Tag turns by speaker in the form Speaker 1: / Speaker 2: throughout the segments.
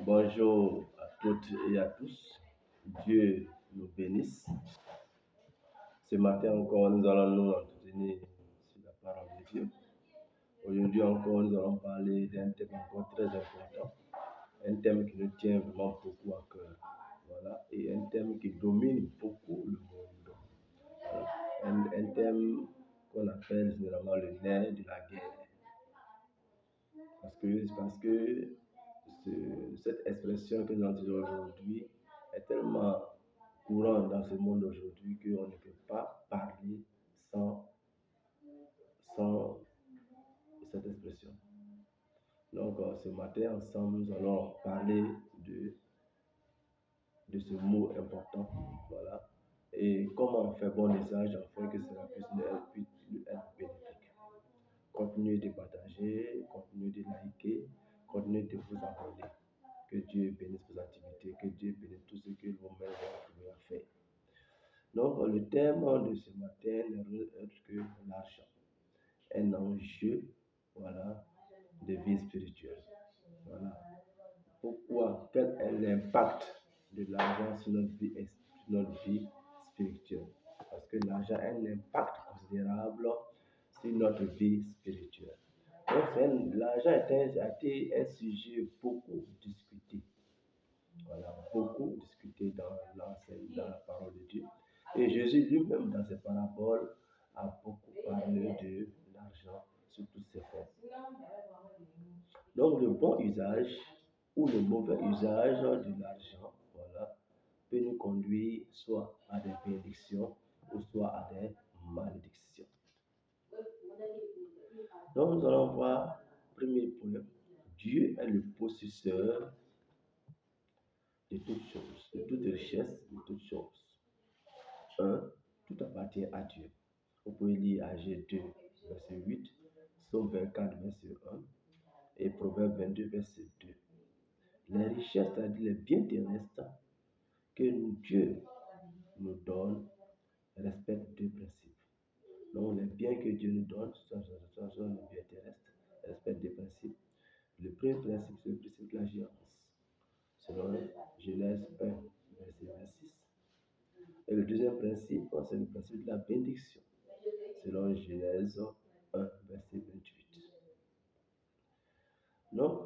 Speaker 1: Bonjour à toutes et à tous. Dieu nous bénisse. Ce matin encore, nous allons nous entretenir sur la parole de Dieu. Aujourd'hui encore, nous allons parler d'un thème encore très important. Un thème qui nous tient vraiment beaucoup à cœur. Voilà. Et un thème qui domine beaucoup le monde. Voilà. Un thème qu'on appelle généralement le nerf de la guerre. Parce que cette expression que nous utilisons aujourd'hui est tellement courante dans ce monde aujourd'hui qu'on ne peut pas parler sans cette expression. Donc, ce matin, ensemble, nous allons parler de ce mot important. Voilà. Et comment faire bon usage afin que cela puisse nous être bénéfique. Continuez de partager, continuez de liker, continuez de vous abonner. Que Dieu bénisse vos activités, que Dieu bénisse tout ce que vous-même vous trouvez à faire. Donc, le thème de ce matin n'est autre que l'argent. Un enjeu, voilà, de vie spirituelle. Voilà. Pourquoi? Quel est l'impact de l'argent sur notre vie spirituelle? Parce que l'argent a un impact considérable sur notre vie spirituelle. Donc, l'argent a été un sujet beaucoup discuté. Voilà, beaucoup discuté dans la parole de Dieu. Et Jésus lui-même, dans ses paraboles, a beaucoup parlé de l'argent sous toutes ses formes. Donc, le bon usage ou le mauvais usage de l'argent, voilà, peut nous conduire soit à des bénédictions ou soit à des malédictions. Donc, nous allons voir, premier point, Dieu est le possesseur de toutes choses, de toute richesse, de toutes choses. 1. Tout appartient à Dieu. Vous pouvez lire Agé 2, verset 8, Psaume 24, verset 1 et Proverbe 22, verset 2. Les richesses, c'est-à-dire les biens terrestres que Dieu nous donne, respectent deux principes. Donc, les biens que Dieu nous donne sont les biens terrestres, respectent deux principes. Le premier principe, c'est le principe de la gérance, selon Genèse 1, verset 26. Et le deuxième principe, c'est le principe de la bénédiction, selon Genèse 1, verset 28. Donc,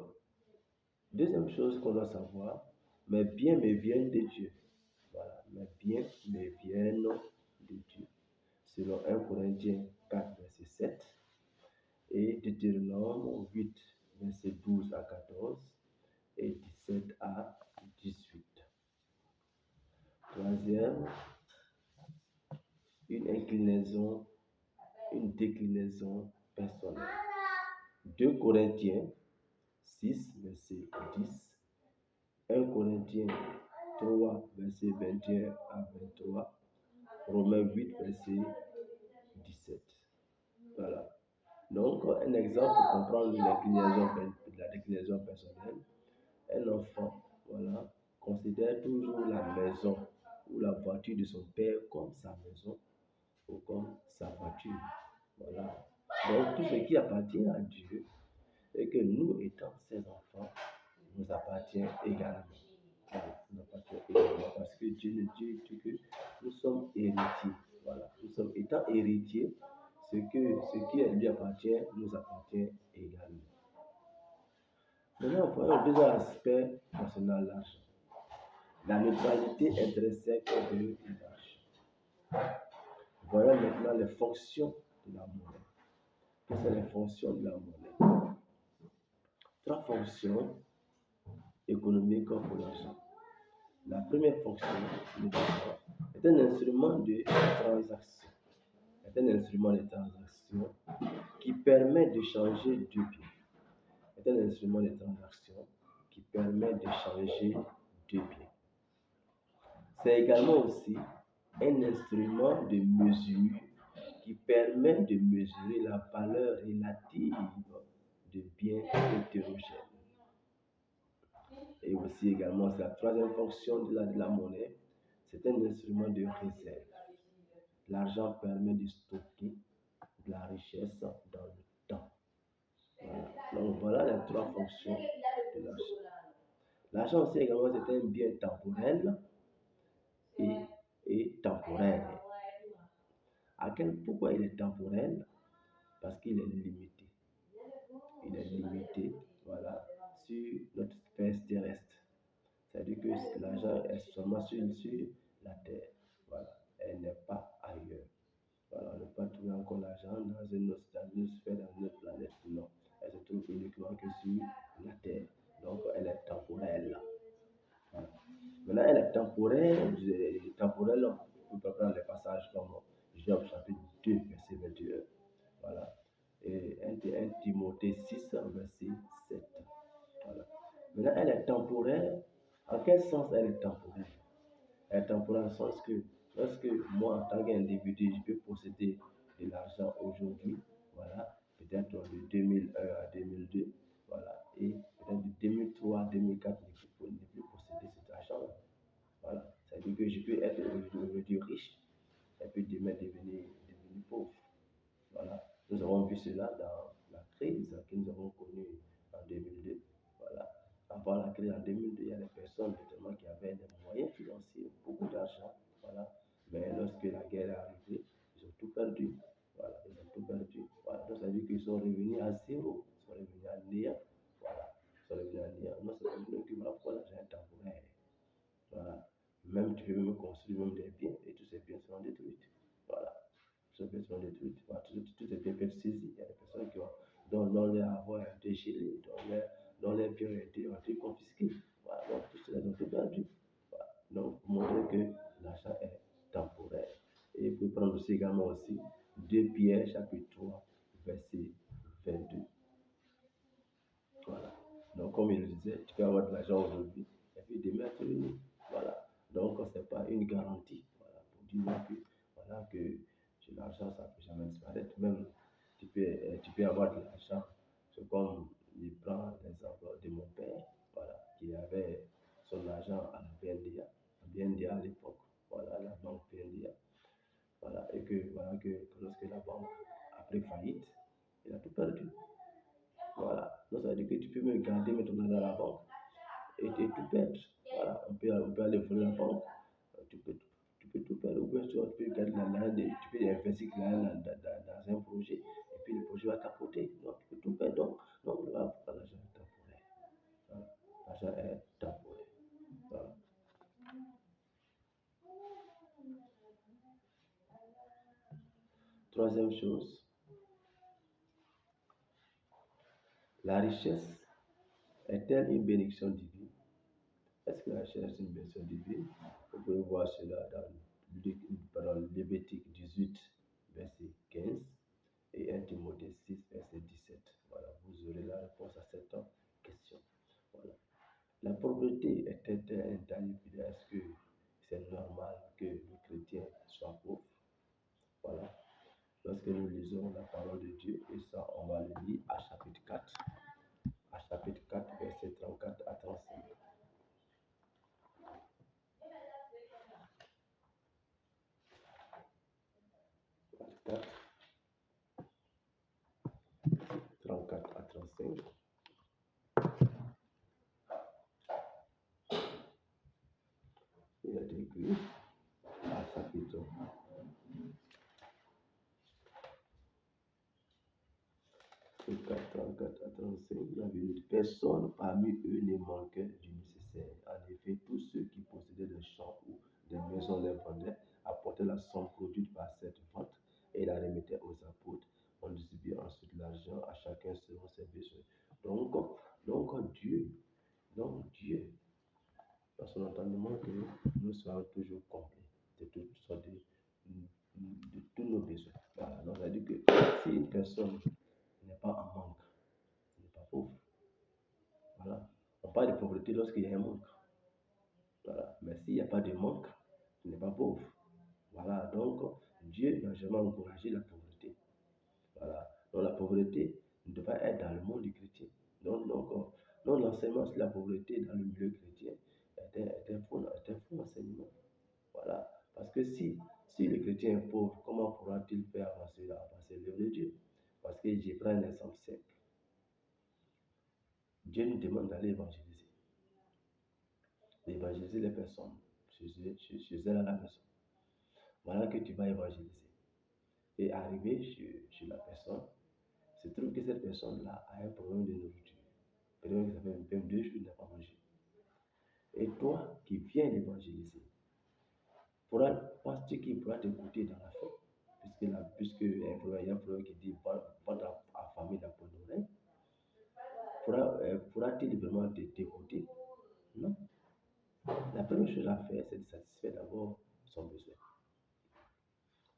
Speaker 1: deuxième chose qu'on doit savoir, mes biens me viennent de Dieu. Voilà, mes biens me viennent de Dieu. Selon 1 Corinthiens 4, verset 7 et Deutéronome 8, verset 12 à 14 et 17 à 18. Troisième, une déclinaison personnelle. 2 Corinthiens 6, verset 10, 1 Corinthiens 3, verset 21 à 23, Romains 8, verset 17. Voilà. Donc, un exemple pour comprendre la déclinaison personnelle. Un enfant, voilà, considère toujours la maison ou la voiture de son père comme sa maison ou comme sa voiture. Voilà. Donc, tout ce qui appartient à Dieu et que nous, étant ses enfants, nous appartient également. Nous appartient également parce que Dieu nous dit que nous sommes héritiers. Voilà. Nous sommes étant héritiers, ce qui lui appartient nous appartient également. Maintenant, voyons le deuxième aspect concernant l'argent. La neutralité intrinsèque de l'argent. Voyons maintenant les fonctions de la monnaie. Quelles sont les fonctions de la monnaie? 3 fonctions économiques pour l'argent. La première fonction de l'argent est un instrument de transaction. C'est un instrument de transaction qui permet d'échanger deux biens. C'est un instrument de transaction qui permet d'échanger deux biens. C'est également aussi un instrument de mesure qui permet de mesurer la valeur relative de biens hétérogènes. Et aussi également, c'est la troisième fonction de la monnaie, c'est un instrument de réserve. L'argent permet de stocker de la richesse dans le temps. Voilà. Donc voilà les 3 fonctions de l'argent. L'argent aussi également, c'est un bien temporel et, et temporaire. Pourquoi il est temporel? Parce qu'il est limité. Il est limité, voilà, sur notre espèce terrestre. C'est-à-dire que l'argent est seulement sur la terre. Voilà. Elle n'est pas ailleurs. Voilà, on ne peut pas trouver encore l'argent dans une sphère, dans une autre planète. Non. Elle se trouve uniquement que sur la terre. Donc, elle est temporelle. Voilà. Maintenant, elle est temporelle, on peut prendre les passages comme Job chapitre 2, verset 21. Voilà. Et 1 Timothée 6, verset 7. Voilà. Maintenant, elle est temporaire. En quel sens elle est temporaire? Elle est temporaire dans le sens que lorsque moi, en tant qu'individu, je peux posséder de l'argent aujourd'hui, voilà, peut-être de 2001 à 2002, voilà, et peut-être de 2003 à 2004, je ne peux plus posséder cet argent-là. Voilà. C'est-à-dire que je peux être aujourd'hui riche et puis demain devenir pauvre. Voilà. Nous avons vu cela dans la crise que nous avons connue en 2002. Voilà. Avant la crise en 2002, il y a des personnes notamment qui avaient des moyens financiers, beaucoup d'argent. Voilà. Mais lorsque la guerre est arrivée, ils ont tout perdu. Voilà. Ils ont tout perdu. Voilà. Donc ça veut dire qu'ils sont revenus à zéro. Ils sont revenus à néant. Voilà. Ils sont revenus à néant. Non, c'est revenus que voilà pourquoi l'argent est temporaire. Voilà. Même tu peux même construire même des biens et tous ces biens seront détruits. Voilà. Tous ces biens seront détruits. Voilà. Tous ces biens peuvent être saisis. Il y a des personnes dont les avoirs ont été gelés, dont les biens ont été confisqués. Voilà. Donc tout cela ont été perdu. Voilà. Donc pour montrer que l'achat est temporaire. Et pour prendre aussi également aussi 2 Pierre chapitre 3, verset 22. Voilà. Donc, comme il le disait, tu peux avoir de l'argent aujourd'hui et puis demain tu venir. Voilà. Donc, ce n'est pas une garantie. Voilà. Pour dire que, voilà, que l'argent, ça ne peut jamais disparaître. Même, tu peux avoir de l'argent. C'est comme il prend l'exemple de mon père, voilà, qui avait son argent à la BNDA, à l'époque, voilà, la banque BNDA. Voilà. Et que, voilà, que lorsque la banque a pris faillite, il a tout perdu. Voilà. Donc, ça veut dire que tu peux me garder maintenant dans la banque et tout perdre. Voilà. On peut aller voler la banque. Tu peux tout perdre. Ou bien tu peux garder tu peux investir dans un projet et puis le projet va t'apporter. Donc, tu peux tout perdre. Donc voilà pourquoi l'argent est temporaire. Voilà. L'argent est temporaire. Voilà. Troisième chose, la richesse est-elle une bénédiction divine? Est-ce que la richesse est une bénédiction divine? Vous pouvez voir cela dans Lévitique 18, verset 15 et 1 Timothée 6, verset 17. Voilà, vous aurez la réponse à cette question. Voilà. La pauvreté est-elle intangible? Est-ce que c'est normal que le chrétien soit pauvre? Voilà. Lorsque nous lisons la parole de Dieu, et ça, on va le lire à chapitre 4. À chapitre 4, verset 34 à 35. 4, 34 à 35. Il a été écrit à chapitre 4, 34 à 35. Il avait dit personne parmi eux ne manquait du nécessaire. En effet, tous ceux qui possédaient des champs ou des maisons les vendaient, apportaient la somme produite par cette vente et la remettaient aux apôtres. On distribuait ensuite l'argent à chacun selon ses besoins. Donc Dieu, dans son entendement, que nous soyons toujours complets de toutes sortes de tous nos besoins. Voilà. Donc, ça veut dire que si une personne n'est pas en manque, il n'est pas pauvre. Voilà. On parle de pauvreté lorsqu'il y a un manque. Voilà. Mais s'il n'y a pas de manque, il n'est pas pauvre. Voilà. Donc, Dieu n'a jamais encouragé la pauvreté. Voilà. Donc, la pauvreté ne doit pas être dans le monde du chrétien. Donc l'enseignement sur la pauvreté dans le milieu chrétien est un faux enseignement. Voilà. Parce que si le chrétien est pauvre, comment pourra-t-il faire avancer l'œuvre de Dieu? Parce que je prends un exemple simple. Dieu nous demande d'aller évangéliser. d'évangéliser les personnes chez elles à la maison. Voilà que tu vas évangéliser. Et arrivé chez la personne, se trouve que cette personne-là a un problème de nourriture. Peut-être que ça fait même 2 jours qu'il n'a pas mangé. Et toi qui viens l'évangéliser, penses-tu qu'il pourra t'écouter dans la foi? Puisque il y a un proverbe qui dit va affamer dans ton oreille. Pourra-t-il vraiment t'écouter? Non. La première chose à faire, c'est de satisfaire d'abord son besoin.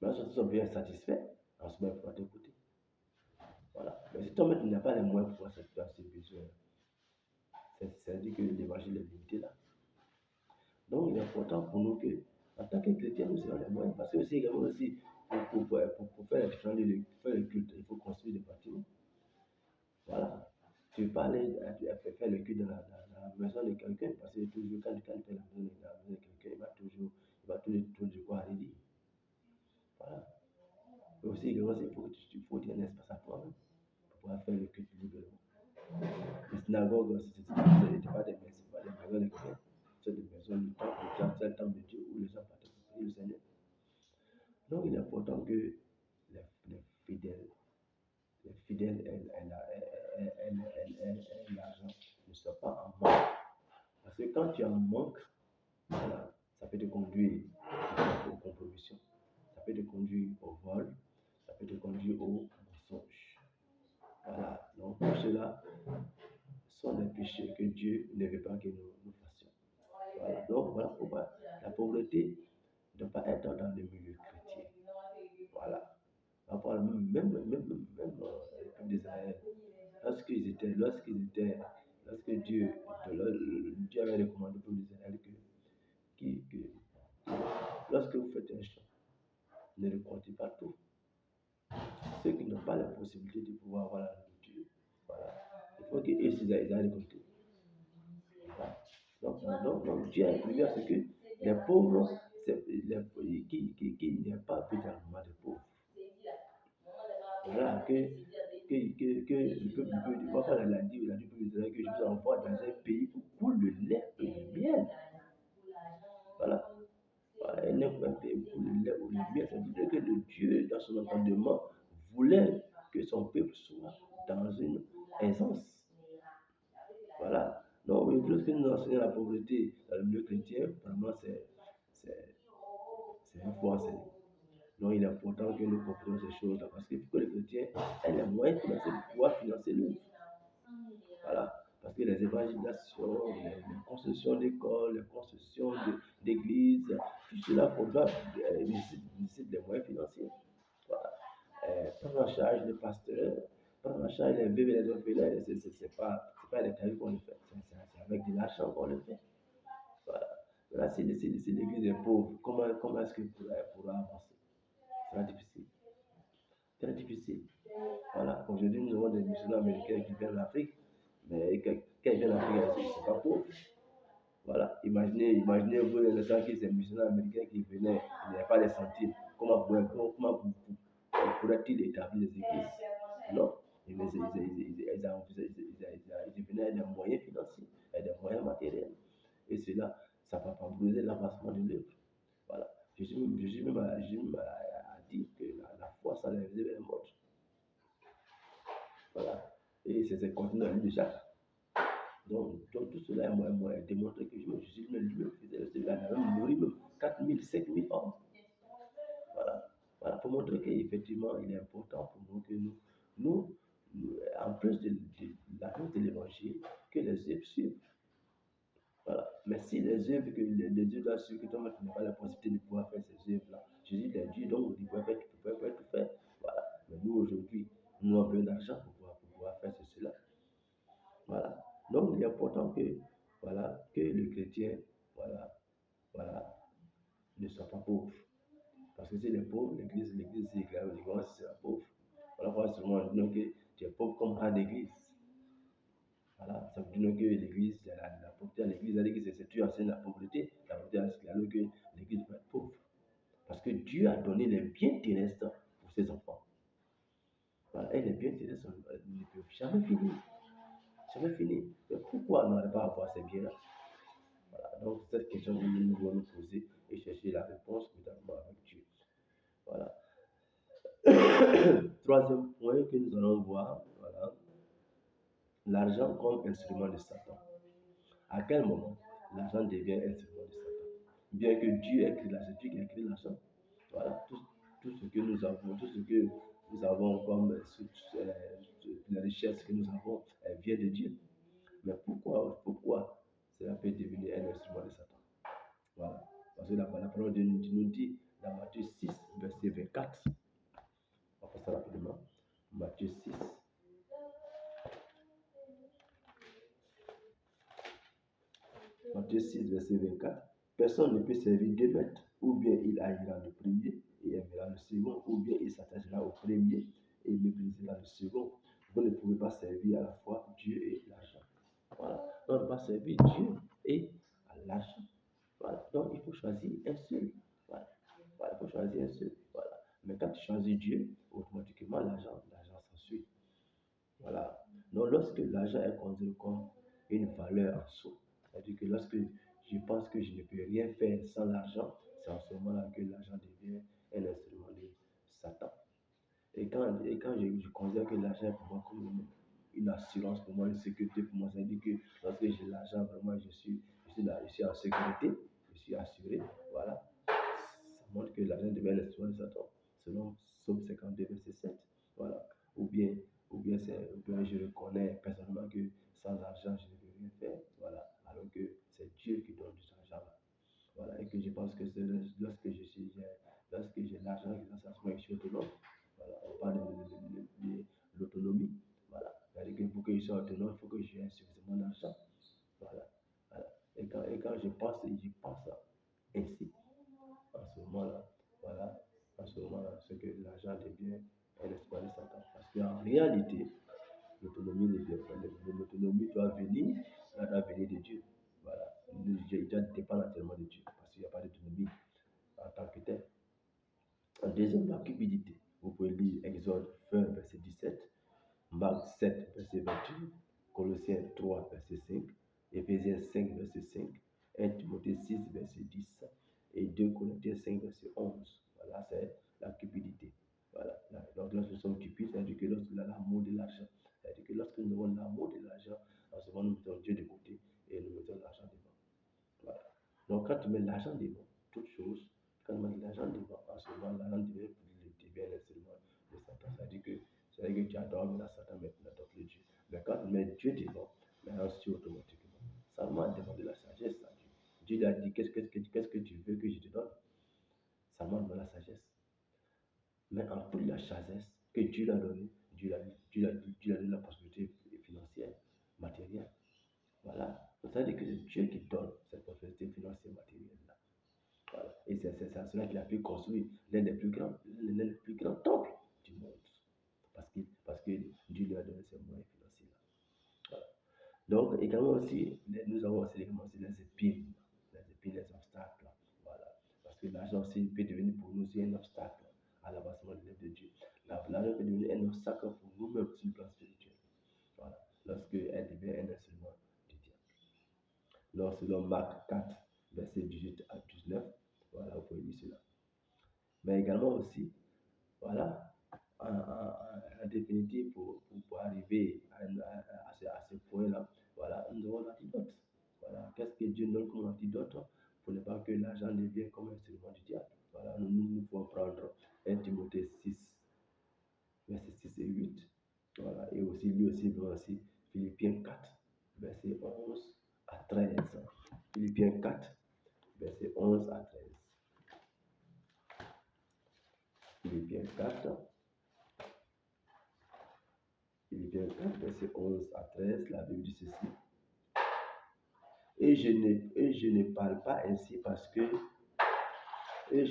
Speaker 1: Mais si son besoin est satisfait, en ce moment, il pourra t'écouter. Voilà. Mais si toi-même, tu n'as pas les moyens pour pouvoir satisfaire ses besoins, c'est-à-dire que l'évangile est limité là. Donc, il est important pour nous que, en tant que chrétiens, nous ayons les moyens. Parce que aussi, également aussi, pour faire la différence, pour faire le culte, il faut construire des bâtiments. Voilà. Tu ne peux pas aller faire le culte dans la maison de quelqu'un, parce que toujours, quand tu fais la maison de quelqu'un, il va toujours de quoi aller dire. Voilà. Mais aussi, également, il faut dire un espace à toi-même pour pouvoir faire le culte librement. Les synagogues, ce n'était pas des maisons de chrétiens, c'est des maisons du temple, c'est le temple de Dieu où les gens partent pour prier le Seigneur. Donc, il est important que les fidèles et l'argent ne soient pas en manque. Parce que quand tu es en manque, voilà, ça peut te conduire aux compromissions, ça peut te conduire au vol, ça peut te conduire au mensonge. Voilà, donc tout cela sont des péchés que Dieu ne veut pas que nous fassions. Voilà, donc voilà pourquoi la pauvreté ne doit pas être dans le milieu chrétien. Voilà. Même le peuple d'Israël, lorsque Dieu avait recommandé au peuple d'Israël que lorsque vous faites un champ, ne récoltez pas tout. Ceux qui n'ont pas la possibilité de pouvoir avoir la nourriture, voilà, il faut qu'ils aient récolté. Voilà. Donc Dieu a prévu à ce que les pauvres, qu'il n'y ait pas véritablement de pauvres. Voilà, que le peuple, papa l'a dit, il a dit au peuple d'Israël que je vous envoie dans un pays où coule le lait et le miel. Voilà. Voilà, un pays où coule le lait ou le miel, ça veut dire que le Dieu, dans son entendement, voulait que son peuple soit dans une aisance. Voilà. Donc, lorsque nous enseignons la pauvreté dans le milieu chrétien, vraiment, c'est un faux enseignement. Donc, il est important que nous comprenions ces choses-là parce que pour que les chrétiens aient les moyens financiers pour pouvoir financer l'œuvre. Voilà. Parce que les évangélisations, les constructions d'écoles, les constructions d'églises, tout cela nécessite des moyens financiers. Voilà. Prendre en charge les pasteurs, prendre en charge les veuves et les orphelins, c'est pas des tarifs qu'on le fait, c'est avec de l'argent qu'on le fait. Voilà. Là, si l'église est pauvre, comment est-ce qu'elle pourra avancer? C'est pas difficile. Très difficile. Voilà. Aujourd'hui, nous avons des missionnaires américains qui viennent d'Afrique, mais quand ils viennent d'Afrique, ils ne sont pas pauvres. Voilà. Imaginez-vous le temps que ces missionnaires américains qui venaient, il n'y avait pas de centimes. Comment pourraient-ils établir des églises? Non. Ils venaient avec des moyens financiers et des moyens matériels. Et cela, ça va favoriser l'avancement de l'œuvre. Voilà. Jésus même a dit que la foi, ça les faisait les morts. Voilà. Et c'est contenu dans le livre de Jacques. Donc tout cela a démontré que Jésus lui-même faisait il a même nourri 4 000, 5 000 hommes. Voilà. Voilà. Pour montrer qu'effectivement, il est important pour nous que nous en plus de l'annonce de l'évangile, que les œuvres suivent. Voilà. Mais si les œuvres doivent suivre, que toi-même tu n'as pas la possibilité de pouvoir faire ces œuvres-là, Jésus l'a dit, donc tu ne pouvez pas tout faire. Voilà. Mais nous, aujourd'hui, nous avons besoin d'argent pour pouvoir faire cela. Voilà. Donc, il est important que le chrétien, ne soit pas pauvre. Parce que s'il est pauvre, l'église sera pauvre. Voilà, seulement disons que tu es pauvre comme ras d'église. Voilà, ça veut dire que l'église, la pauvreté à l'église, c'est tu enseignes la pauvreté alors que l'église doit être pauvre. Parce que Dieu a donné les biens terrestres pour ses enfants. Voilà, et les biens terrestres ne peuvent jamais finir. Jamais finir. Mais pourquoi on n'aurait pas avoir ces biens-là? Voilà, donc cette question que nous devons nous poser et chercher la réponse notamment avec Dieu. Voilà. Troisième point que nous allons voir, voilà, l'argent comme instrument de Satan. À quel moment l'argent devient instrument de Satan? Bien que Dieu ait créé l'argent, Dieu qui a créé l'argent. Voilà, tout ce que nous avons, tout ce que nous avons comme les richesses que nous avons, elles viennent de Dieu. Mais pourquoi cela peut devenir un instrument de Satan? Voilà. Parce que la parole de Dieu nous dit dans Matthieu 6, verset 24. On va passer rapidement. Matthieu 6. Matthieu 6, verset 24. Personne ne peut servir deux maîtres. Ou bien il haïra le premier et aimera le second, ou bien il s'attachera au premier et méprisera le second. Vous ne pouvez pas servir à la fois Dieu et l'argent. Voilà. Donc, on va servir Dieu et l'argent. Voilà. Donc, il faut choisir un seul. Voilà. Voilà. Il faut choisir un seul. Voilà. Mais quand tu choisis Dieu, automatiquement, l'argent s'ensuit. Voilà. Donc, lorsque l'argent est considéré comme une valeur en soi, c'est-à-dire que lorsque je pense que je ne peux rien faire sans l'argent, c'est en ce moment-là que l'argent devient un instrument de Satan. Et quand je considère que l'argent est pour moi comme une assurance pour moi, une sécurité pour moi, c'est-à-dire que lorsque j'ai l'argent, vraiment, je suis en sécurité, je suis assuré. Voilà. Ça montre que l'argent devient un instrument de Satan, selon Psaume 52, verset 7. Voilà. Ou bien je reconnais personnellement que sans argent, je ne peux rien faire. Voilà. Alors que c'est Dieu qui donne cet argent-là. Voilà. Et que je pense que c'est lorsque j'ai l'argent, grâce à ce que je suis autonome. Voilà. On parle de l'autonomie. Voilà. C'est-à-dire que pour que je sois autonome, il faut que j'ai suffisamment d'argent. Voilà. Voilà. Et quand je pense ainsi, en ce moment-là, voilà, en ce moment-là, c'est que l'argent devient un espoir de Satan. Parce qu'en réalité, l'autonomie ne vient pas. L'autonomie doit venir de Dieu. Voilà. Il doit dépendre entièrement de Dieu. Parce qu'il n'y a pas d'autonomie en tant que tel. En deuxième, la cupidité. Vous pouvez lire Exode 20, verset 17, Marc 7, verset 28, Colossiens 3, verset 5, Éphésiens 5, verset 5, 1 Timothée 6, verset 10 et 2 Corinthiens 5, verset 11. Voilà, c'est la cupidité. Voilà. Donc, lorsque nous sommes cupides, c'est-à-dire que lorsque nous avons l'amour de l'argent, c'est-à-dire que lorsque nous avons l'amour de l'argent, en ce moment, nous mettons Dieu de côté et nous mettons l'argent devant. Voilà. Donc, quand tu mets l'argent devant, toute chose, quand tu mets l'argent devant, en ce moment, l'argent devient l'instrument de Satan. C'est-à-dire que tu adores maintenant Satan, mais tu n'adores plus Dieu. Mais quand tu mets Dieu devant, l'argent suit automatiquement. Seulement demande de la sagesse à Dieu. Dieu lui a dit, qu'est-ce que tu veux que je te donne? Seulement de la sagesse. Mais en plus de la sagesse que Dieu l'a donnée, Dieu a donné la possibilité financière, matérielle. Voilà. C'est-à-dire que c'est Dieu qui donne cette possibilité financière, matérielle-là. Voilà. Et c'est à cela qu'il a pu construire l'un des plus grands temples du monde. Parce que Dieu lui a donné ces moyens financiers-là. Voilà. Donc, également aussi, nous avons aussi également aussi les épines, les obstacles. Voilà. Parce que l'argent aussi peut devenir pour nous un obstacle à l'avancement de l'œuvre de Dieu. L'argent peut devenir un obstacle pour nous-mêmes sur le plan spirituel. Voilà. Lorsque elle devient un instrument du diable. Donc, selon Marc 4, verset 18 à 19, voilà, vous pouvez lire cela. Mais également aussi, voilà, en définitive, pour arriver à ce point-là, voilà, nous avons l'antidote. Voilà, qu'est-ce que Dieu donne comme antidote pour ne pas que l'argent devienne comme un instrument du diable. Voilà, nous pouvons prendre 1 Timothée 6, verset 6 et 8. Voilà, et aussi, lui aussi, Philippiens 4, verset 11 à 13. Philippiens 4, verset 11 à 13. Philippiens 4, verset 11 à 13, la Bible dit ceci. Et je ne parle pas ainsi parce que je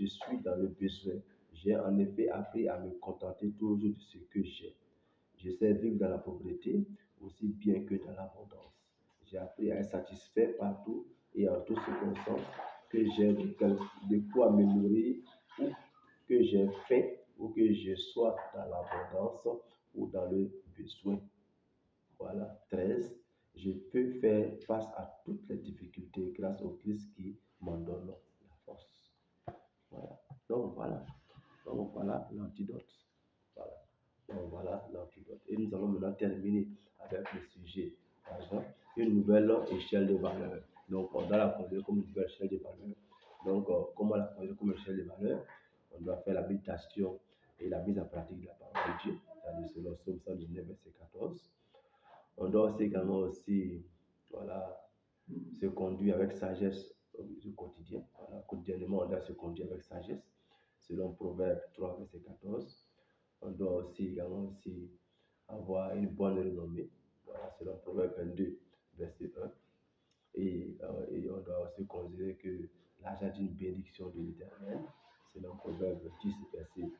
Speaker 1: suis dans le besoin. J'ai en effet appris à me contenter toujours de ce que j'ai. Je sais vivre dans la pauvreté aussi bien que dans l'abondance. J'ai appris à être satisfait partout et en toutes circonstances, que j'ai de quoi me nourrir, ou que j'ai faim, ou que je sois dans l'abondance ou dans le besoin. Voilà, 13. je peux faire face à toutes les difficultés grâce au Christ qui m'en donne la force. Voilà. Donc voilà l'antidote. Voilà. Donc voilà l'antidote. Et nous allons maintenant terminer avec le sujet l'argent, une nouvelle échelle de valeur. Donc on doit la considérer comme une nouvelle échelle de valeur. Donc comment la considérer comme une échelle de valeur? On doit faire la méditation et la mise en pratique de la parole de Dieu, c'est-à-dire selon Somme 119, verset 14. On doit aussi également voilà, se conduire avec sagesse au quotidien. Voilà, quotidiennement, on doit se conduire avec sagesse, selon Proverbe 3, verset 14. On doit aussi également avoir une bonne renommée, voilà, selon Proverbe 22, verset 1. Et on doit aussi considérer que l'argent est une bénédiction de l'Éternel, selon Proverbe 10, verset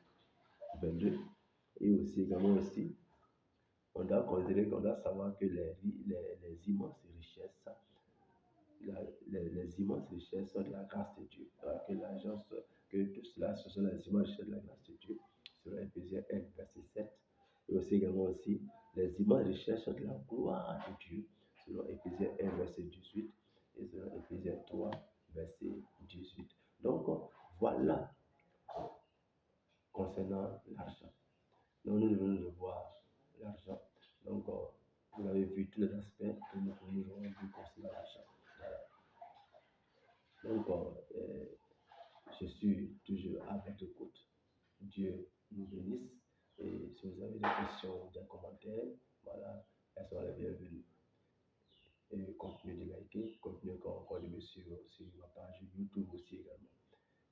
Speaker 1: 22. Et aussi également on doit considérer qu'on doit savoir que les immenses richesses, les immenses richesses sont de la grâce de Dieu. Alors que l'argent, que tout cela, ce sont les immenses richesses de la grâce de Dieu. Selon Éphésiens 1, verset 7. Et aussi également les immenses richesses sont de la gloire de Dieu. Selon Éphésiens 1, verset 18. Et selon Éphésiens 3, verset 18. Donc, voilà concernant l'argent. Donc, nous devons le voir, l'argent. Donc, vous avez vu tous les aspects que nous avons vu concernant l'argent. Voilà. Donc, je suis toujours à votre écoute. Dieu nous bénisse. Et si vous avez des questions, des commentaires, voilà, elles sont les bienvenues. Et continuez de liker, continuez encore de me suivre sur ma page YouTube aussi également.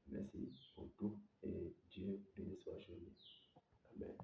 Speaker 1: Merci pour tout et Dieu bénisse votre journée. Amen.